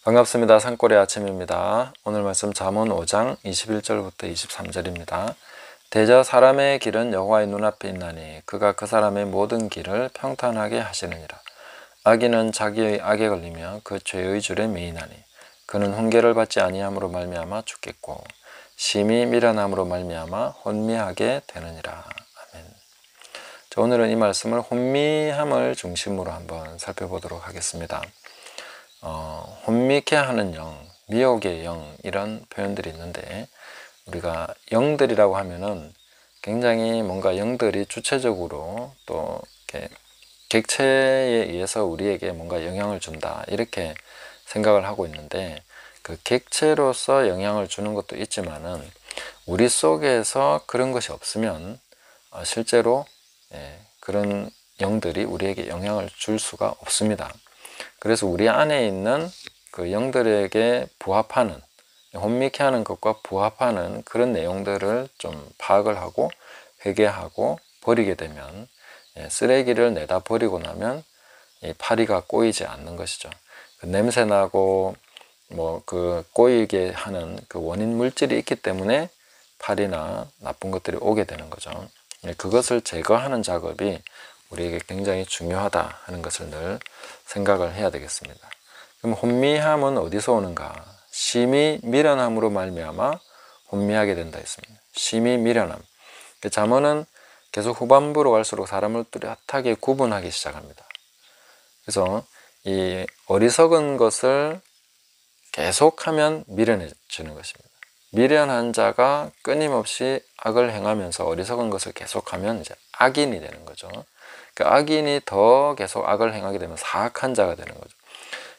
반갑습니다. 산골의 아침입니다. 오늘 말씀 잠언 5장 21절부터 23절입니다. 대저 사람의 길은 여호와의 눈앞에 있나니 그가 그 사람의 모든 길을 평탄하게 하시느니라. 악인은 자기의 악에 걸리며 그 죄의 줄에 매이나니 그는 훈계를 받지 아니함으로 말미암아 죽겠고 심히 미련함으로 말미암아 혼미하게 되느니라. 아멘. 자, 오늘은 이 말씀을 혼미함을 중심으로 한번 살펴보도록 하겠습니다. 혼미케 하는 영, 미혹의 영, 이런 표현들이 있는데, 우리가 영들이라고 하면은 굉장히 뭔가 영들이 주체적으로 또 이렇게 객체에 의해서 우리에게 뭔가 영향을 준다, 이렇게 생각을 하고 있는데, 그 객체로서 영향을 주는 것도 있지만은 우리 속에서 그런 것이 없으면 실제로 그런 영들이 우리에게 영향을 줄 수가 없습니다. 그래서 우리 안에 있는 그 영들에게 부합하는, 혼미케 하는 것과 부합하는 그런 내용들을 좀 파악을 하고 회개하고 버리게 되면, 쓰레기를 내다 버리고 나면 이 파리가 꼬이지 않는 것이죠. 그 냄새나고 그 꼬이게 하는 그 원인 물질이 있기 때문에 파리나 나쁜 것들이 오게 되는 거죠. 그것을 제거하는 작업이 우리에게 굉장히 중요하다 하는 것을 늘 생각을 해야 되겠습니다. 그럼 혼미함은 어디서 오는가? 심히 미련함으로 말미암아 혼미하게 된다 했습니다. 심히 미련함. 잠언은 계속 후반부로 갈수록 사람을 뚜렷하게 구분하기 시작합니다. 그래서 이 어리석은 것을 계속하면 미련해지는 것입니다. 미련한 자가 끊임없이 악을 행하면서 어리석은 것을 계속하면 이제 악인이 되는 거죠. 그 악인이 더 계속 악을 행하게 되면 사악한 자가 되는 거죠.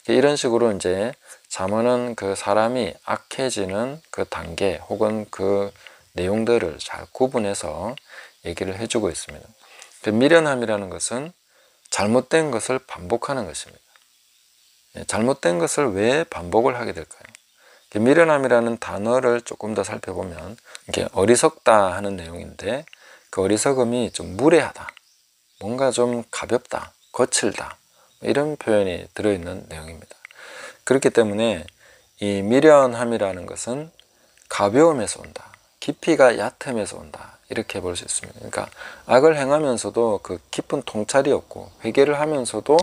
이런 식으로 이제 잠언은 그 사람이 악해지는 그 단계 혹은 그 내용들을 잘 구분해서 얘기를 해주고 있습니다. 그 미련함이라는 것은 잘못된 것을 반복하는 것입니다. 잘못된 것을 왜 반복을 하게 될까요? 미련함이라는 단어를 조금 더 살펴보면 이게 어리석다 하는 내용인데, 그 어리석음이 좀 무례하다, 뭔가 좀 가볍다, 거칠다, 이런 표현이 들어있는 내용입니다. 그렇기 때문에 이 미련함이라는 것은 가벼움에서 온다, 깊이가 얕음에서 온다, 이렇게 볼 수 있습니다. 그러니까 악을 행하면서도 그 깊은 통찰이 없고, 회개를 하면서도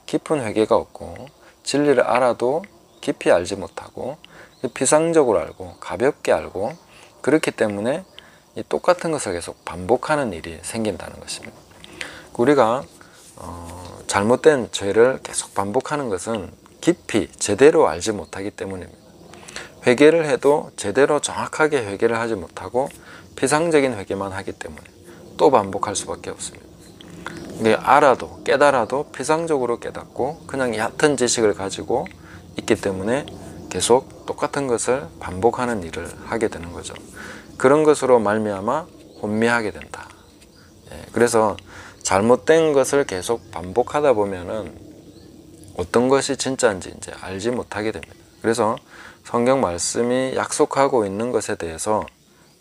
깊은 회개가 없고, 진리를 알아도 깊이 알지 못하고 피상적으로 알고 가볍게 알고, 그렇기 때문에 이 똑같은 것을 계속 반복하는 일이 생긴다는 것입니다. 우리가 잘못된 죄를 계속 반복하는 것은 깊이 제대로 알지 못하기 때문입니다. 회개를 해도 제대로 정확하게 회개를 하지 못하고 피상적인 회개만 하기 때문에 또 반복할 수밖에 없습니다. 알아도 깨달아도 피상적으로 깨닫고 그냥 얕은 지식을 가지고 있기 때문에 계속 똑같은 것을 반복하는 일을 하게 되는 거죠. 그런 것으로 말미암아 혼미하게 된다. 그래서 잘못된 것을 계속 반복하다 보면은 어떤 것이 진짜인지 이제 알지 못하게 됩니다. 그래서 성경 말씀이 약속하고 있는 것에 대해서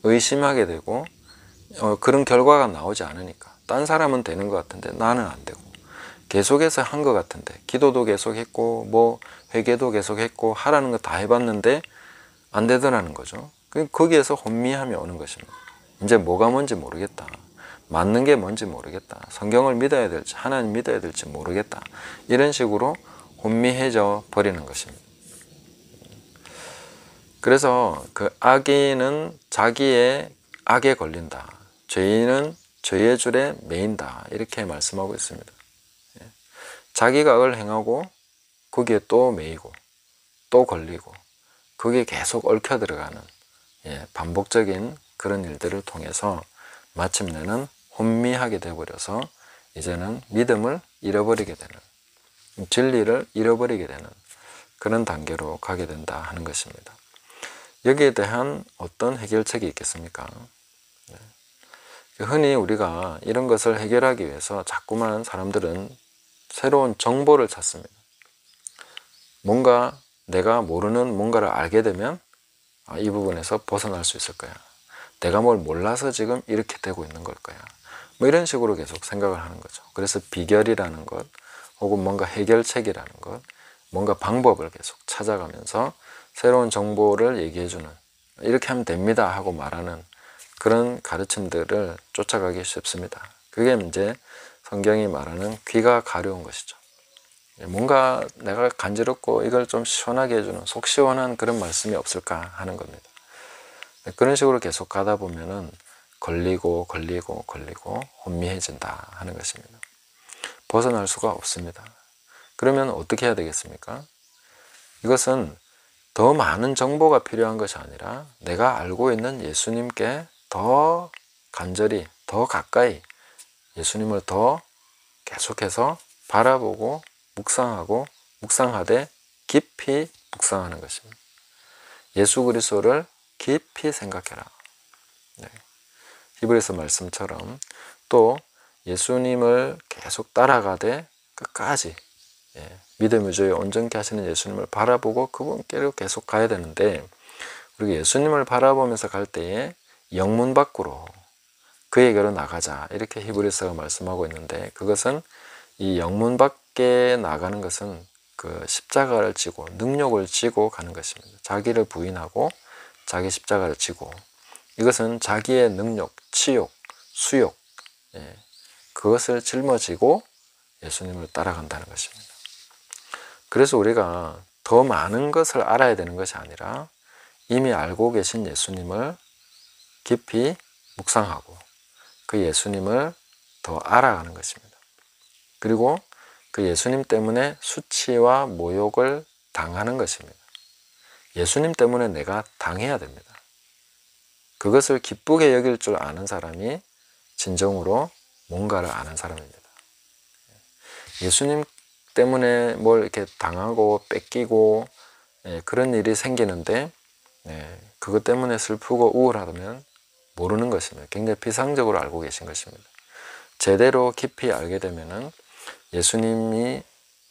의심하게 되고, 그런 결과가 나오지 않으니까 딴 사람은 되는 것 같은데 나는 안 되고, 계속해서 한 것 같은데 기도도 계속했고 회개도 계속했고 하라는 거 다 해봤는데 안 되더라는 거죠. 거기에서 혼미함이 오는 것입니다. 이제 뭐가 뭔지 모르겠다, 맞는 게 뭔지 모르겠다, 성경을 믿어야 될지 하나님 믿어야 될지 모르겠다, 이런 식으로 혼미해져 버리는 것입니다. 그래서 그 악인은 자기의 악에 걸린다, 죄인은 죄의 줄에 매인다, 이렇게 말씀하고 있습니다. 자기가 악을 행하고 거기에 또 매이고 또 걸리고 거기에 계속 얽혀 들어가는 반복적인 그런 일들을 통해서 마침내는 혼미하게 되어버려서 이제는 믿음을 잃어버리게 되는, 진리를 잃어버리게 되는 그런 단계로 가게 된다 하는 것입니다. 여기에 대한 어떤 해결책이 있겠습니까? 흔히 우리가 이런 것을 해결하기 위해서 자꾸만 사람들은 새로운 정보를 찾습니다. 뭔가 내가 모르는 뭔가를 알게 되면 이 부분에서 벗어날 수 있을 거야, 내가 뭘 몰라서 지금 이렇게 되고 있는 걸 거야, 이런 식으로 계속 생각을 하는 거죠. 그래서 비결이라는 것 혹은 뭔가 해결책이라는 것, 뭔가 방법을 계속 찾아가면서 새로운 정보를 얘기해주는, 이렇게 하면 됩니다 하고 말하는 그런 가르침들을 쫓아가기 쉽습니다. 그게 이제 성경이 말하는 귀가 가려운 것이죠. 뭔가 내가 간지럽고 이걸 좀 시원하게 해주는 속 시원한 그런 말씀이 없을까 하는 겁니다. 그런 식으로 계속 가다 보면은 걸리고 혼미해진다 하는 것입니다. 벗어날 수가 없습니다. 그러면 어떻게 해야 되겠습니까? 이것은 더 많은 정보가 필요한 것이 아니라 내가 알고 있는 예수님께 더 간절히, 더 가까이 예수님을 더 계속해서 바라보고 묵상하고 묵상하되 깊이 묵상하는 것입니다. 예수 그리스도를 깊이 생각해라. 네. 히브리서 말씀처럼 또 예수님을 계속 따라가되 끝까지 믿음 유저에 온전케 하시는 예수님을 바라보고 그분께로 계속 가야 되는데, 우리가 예수님을 바라보면서 갈 때에 영문 밖으로 그에게로 나가자, 이렇게 히브리서가 말씀하고 있는데, 그것은 이 영문 밖에 나가는 것은 그 십자가를 지고 능력을 지고 가는 것입니다. 자기를 부인하고 자기 십자가를 지고, 이것은 자기의 능력, 치욕, 수욕, 그것을 짊어지고 예수님을 따라간다는 것입니다. 그래서 우리가 더 많은 것을 알아야 되는 것이 아니라 이미 알고 계신 예수님을 깊이 묵상하고 그 예수님을 더 알아가는 것입니다. 그리고 그 예수님 때문에 수치와 모욕을 당하는 것입니다. 예수님 때문에 내가 당해야 됩니다. 그것을 기쁘게 여길 줄 아는 사람이 진정으로 뭔가를 아는 사람입니다. 예수님 때문에 뭘 이렇게 당하고 뺏기고 그런 일이 생기는데 그것 때문에 슬프고 우울하다면 모르는 것입니다. 굉장히 비상적으로 알고 계신 것입니다. 제대로 깊이 알게 되면은 예수님이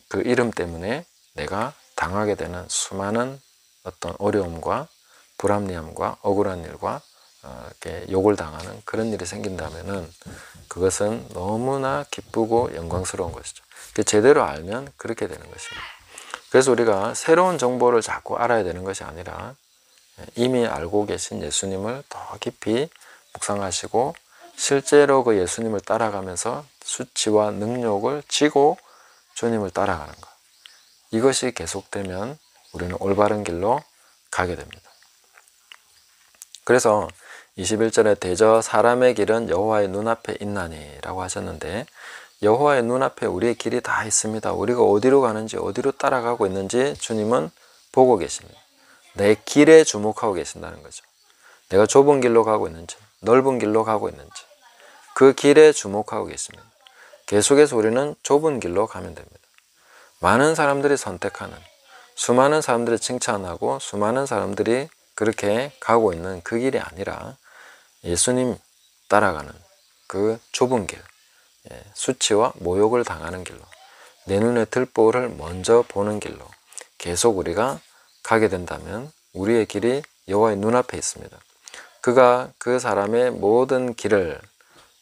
그 이름 때문에 내가 당하게 되는 수많은 어떤 어려움과 불합리함과 억울한 일과 이렇게 욕을 당하는 그런 일이 생긴다면은 그것은 너무나 기쁘고 영광스러운 것이죠. 제대로 알면 그렇게 되는 것입니다. 그래서 우리가 새로운 정보를 자꾸 알아야 되는 것이 아니라 이미 알고 계신 예수님을 더 깊이 묵상하시고 실제로 그 예수님을 따라가면서 수치와 능욕을 지고 주님을 따라가는 것, 이것이 계속되면 우리는 올바른 길로 가게 됩니다. 그래서 21절에 대저 사람의 길은 여호와의 눈앞에 있나니 라고 하셨는데, 여호와의 눈앞에 우리의 길이 다 있습니다. 우리가 어디로 가는지 어디로 따라가고 있는지 주님은 보고 계십니다. 내 길에 주목하고 계신다는 거죠. 내가 좁은 길로 가고 있는지 넓은 길로 가고 있는지 그 길에 주목하고 계십니다. 계속해서 우리는 좁은 길로 가면 됩니다. 많은 사람들이 선택하는, 수많은 사람들이 칭찬하고 수많은 사람들이 그렇게 가고 있는 그 길이 아니라 예수님 따라가는 그 좁은 길, 수치와 모욕을 당하는 길로, 내 눈에 들보를 먼저 보는 길로 계속 우리가 가게 된다면 우리의 길이 여호와의 눈앞에 있습니다. 그가 그 사람의 모든 길을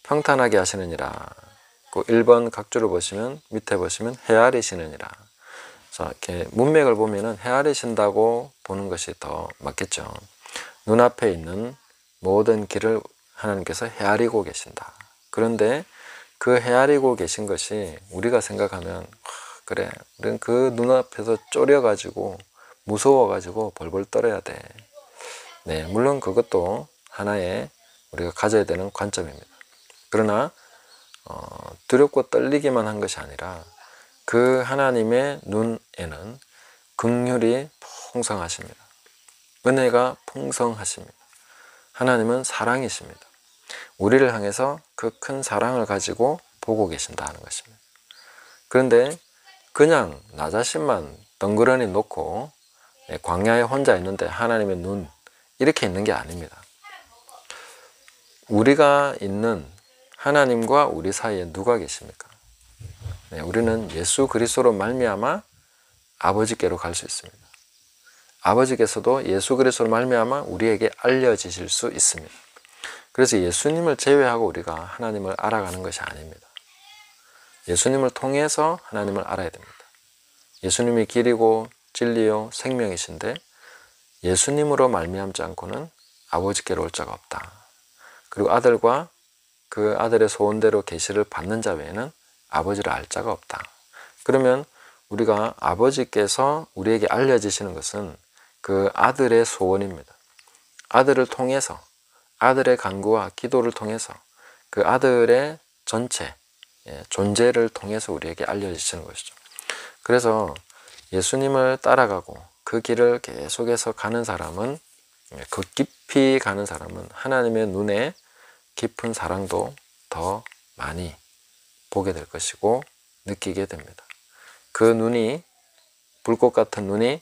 평탄하게 하시느니라. 그 1번 각주를 보시면 밑에 보시면 헤아리시느니라. 자, 이렇게 문맥을 보면은 헤아리신다고 보는 것이 더 맞겠죠. 눈앞에 있는 모든 길을 하나님께서 헤아리고 계신다. 그런데 그 헤아리고 계신 것이 우리가 생각하면 그래, 우리는 그 눈앞에서 쫄여가지고 무서워가지고 벌벌 떨어야 돼. 네, 물론 그것도 하나의 우리가 가져야 되는 관점입니다. 그러나 두렵고 떨리기만 한 것이 아니라 그 하나님의 눈에는 긍휼이 풍성하십니다. 은혜가 풍성하십니다. 하나님은 사랑이십니다. 우리를 향해서 그 큰 사랑을 가지고 보고 계신다 하는 것입니다. 그런데 그냥 나 자신만 덩그러니 놓고 광야에 혼자 있는데 하나님의 눈 이렇게 있는 게 아닙니다. 우리가 있는 하나님과 우리 사이에 누가 계십니까? 우리는 예수 그리스도로 말미암아 아버지께로 갈 수 있습니다. 아버지께서도 예수 그리스도로 말미암아 우리에게 알려지실 수 있습니다. 그래서 예수님을 제외하고 우리가 하나님을 알아가는 것이 아닙니다. 예수님을 통해서 하나님을 알아야 됩니다. 예수님이 길이고 진리요 생명이신데 예수님으로 말미암지 않고는 아버지께로 올 자가 없다. 그리고 아들과 그 아들의 소원대로 계시를 받는 자 외에는 아버지를 알 자가 없다. 그러면 우리가 아버지께서 우리에게 알려지시는 것은 그 아들의 소원입니다. 아들을 통해서, 아들의 간구와 기도를 통해서 그 아들의 전체 존재를 통해서 우리에게 알려지시는 것이죠. 그래서 예수님을 따라가고 그 길을 계속해서 가는 사람은, 그 깊이 가는 사람은 하나님의 눈에 깊은 사랑도 더 많이 보게 될 것이고 느끼게 됩니다. 그 눈이, 불꽃 같은 눈이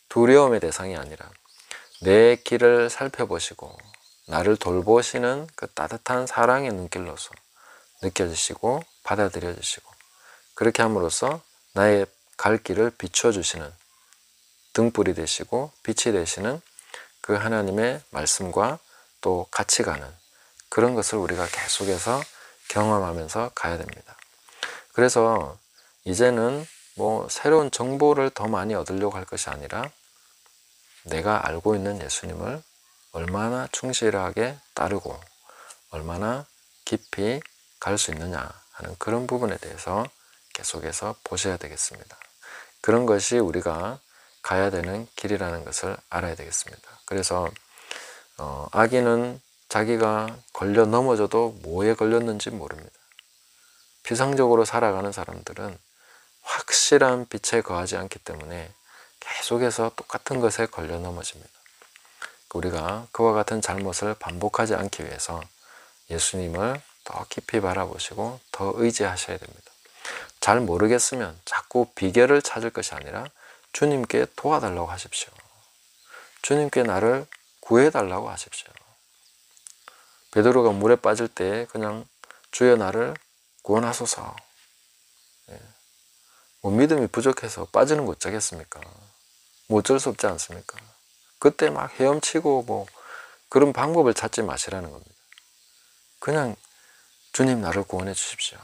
두려움의 대상이 아니라 내 길을 살펴보시고 나를 돌보시는 그 따뜻한 사랑의 눈길로서 느껴지시고 받아들여지시고, 그렇게 함으로써 나의 갈 길을 비춰주시는 등불이 되시고 빛이 되시는 그 하나님의 말씀과 또 같이 가는 그런 것을 우리가 계속해서 경험하면서 가야 됩니다. 그래서 이제는 뭐 새로운 정보를 더 많이 얻으려고 할 것이 아니라 내가 알고 있는 예수님을 얼마나 충실하게 따르고 얼마나 깊이 갈 수 있느냐 하는 그런 부분에 대해서 계속해서 보셔야 되겠습니다. 그런 것이 우리가 가야 되는 길이라는 것을 알아야 되겠습니다. 그래서 아기는 자기가 걸려 넘어져도 뭐에 걸렸는지 모릅니다. 피상적으로 살아가는 사람들은 확실한 빛에 거하지 않기 때문에 계속해서 똑같은 것에 걸려 넘어집니다. 우리가 그와 같은 잘못을 반복하지 않기 위해서 예수님을 더 깊이 바라보시고 더 의지하셔야 됩니다. 잘 모르겠으면 자꾸 비결을 찾을 것이 아니라 주님께 도와달라고 하십시오. 주님께 나를 구해달라고 하십시오. 베드로가 물에 빠질 때 그냥 주여 나를 구원하소서. 뭐 믿음이 부족해서 빠지는 거 어쩌겠습니까? 뭐 어쩔 수 없지 않습니까? 그때 막 헤엄치고 뭐 그런 방법을 찾지 마시라는 겁니다. 그냥 주님 나를 구원해 주십시오.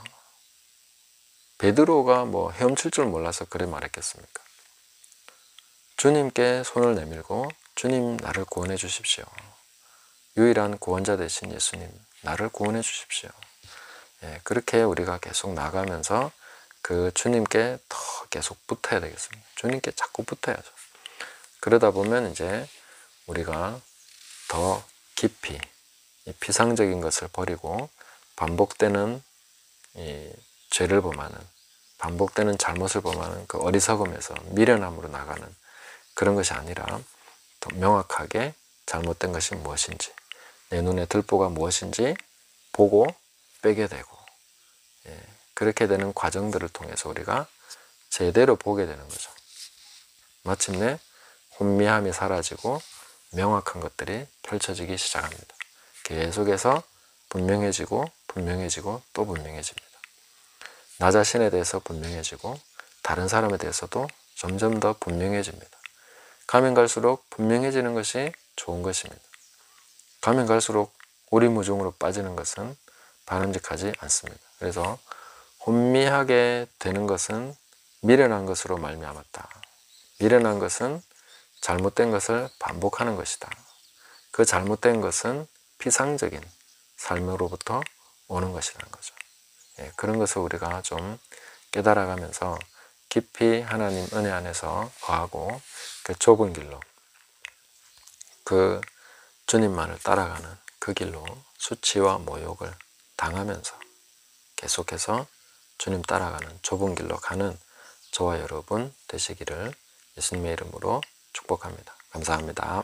베드로가 뭐 헤엄칠 줄 몰라서 그래 말했겠습니까? 주님께 손을 내밀고 주님 나를 구원해 주십시오. 유일한 구원자 되신 예수님 나를 구원해 주십시오. 그렇게 우리가 계속 나가면서 그 주님께 더 계속 붙어야 되겠습니다. 주님께 자꾸 붙어야죠. 그러다 보면 이제 우리가 더 깊이 이 피상적인 것을 버리고 반복되는 이 죄를 범하는, 반복되는 잘못을 범하는 그 어리석음에서 미련함으로 나가는 그런 것이 아니라 더 명확하게 잘못된 것이 무엇인지, 내 눈에 들보가 무엇인지 보고 빼게 되고, 그렇게 되는 과정들을 통해서 우리가 제대로 보게 되는 거죠. 마침내 혼미함이 사라지고 명확한 것들이 펼쳐지기 시작합니다. 계속해서 분명해지고 분명해지고 또 분명해집니다. 나 자신에 대해서 분명해지고 다른 사람에 대해서도 점점 더 분명해집니다. 가면 갈수록 분명해지는 것이 좋은 것입니다. 가면 갈수록 오리무중으로 빠지는 것은 바람직하지 않습니다. 그래서 혼미하게 되는 것은 미련한 것으로 말미암았다. 미련한 것은 잘못된 것을 반복하는 것이다. 그 잘못된 것은 피상적인 삶으로부터 오는 것이라는 거죠. 그런 것을 우리가 좀 깨달아가면서 깊이 하나님 은혜 안에서 거하고 그 좁은 길로, 그 주님만을 따라가는 그 길로 수치와 모욕을 당하면서 계속해서 주님 따라가는 좁은 길로 가는 저와 여러분 되시기를 예수님의 이름으로 축복합니다. 감사합니다.